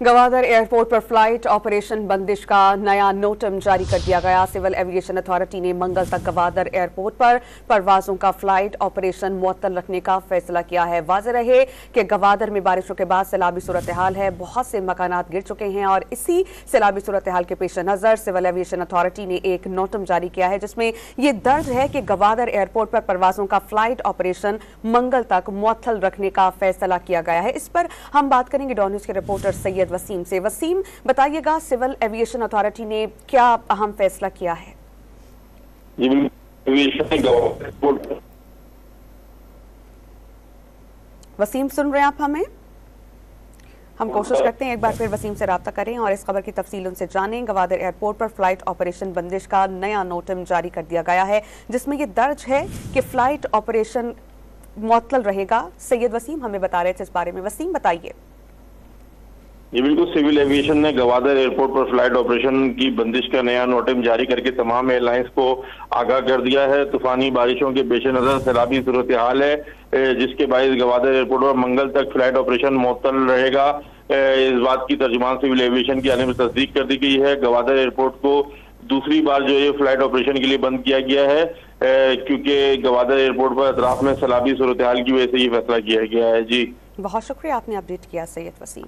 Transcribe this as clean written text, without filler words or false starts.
Gwadar airport पर flight operation बंदिश का नया नोटिस जारी कर दिया गया। सिविल एविएशन अथॉरिटी ने मंगल तक गवादर एयरपोर्ट पर परवाजों का फ्लाइट ऑपरेशन मुअत्तल रखने का फैसला किया है। वाज़ेह रहे कि गवादर में बारिशों के बाद सैलाबी सूरत हाल है, बहुत से मकानात गिर चुके हैं और इसी सैलाबी सूरत हाल के पेश नज़र सिविल एविएशन अथॉरिटी ने एक नोटिस जारी किया है जिसमें यह दर्ज है कि गवादर एयरपोर्ट पर परवाजों का फ्लाइट ऑपरेशन मंगल तक मुअत्तल रखने का फैसला किया गया है। इस पर हम बात करेंगे डॉन न्यूज़ के रिपोर्टर सैयद वसीम से। वसीम, बताइएगा सिविल एविएशन अथॉरिटी ने क्या अहम फैसला किया है? वसीम, सुन रहे हैं आप हमें? हम कोशिश करते हैं एक बार फिर वसीम से राब्ता करें और इस खबर की तफसील उनसे जानें। गवादर एयरपोर्ट पर फ्लाइट ऑपरेशन बंदिश का नया नोटिस जारी कर दिया गया है जिसमें यह दर्ज है कि फ्लाइट ऑपरेशन मुअत्तल रहेगा। सैयद वसीम हमें बता रहे थे इस बारे में। वसीम, बताइए। जी बिल्कुल, सिविल एविएशन ने गवादर एयरपोर्ट पर फ्लाइट ऑपरेशन की बंदिश का नया नोटिस जारी करके तमाम एयरलाइंस को आगाह कर दिया है। तूफानी बारिशों के पेश नजर सैलाबी सूरत हाल है जिसके बायस गवादर एयरपोर्ट पर मंगल तक फ्लाइट ऑपरेशन मुअत्तल रहेगा। इस बात की तर्जुमान सिविल एविएशन की जानिब से तस्दीक कर दी गई है। गवादर एयरपोर्ट को दूसरी बार जो ये फ्लाइट ऑपरेशन के लिए बंद किया गया है क्योंकि गवादर एयरपोर्ट पर अतराफ में सैलाबी सूरत हाल की वजह से ये फैसला किया गया है। जी बहुत शुक्रिया, आपने अपडेट किया सैयद वसीम।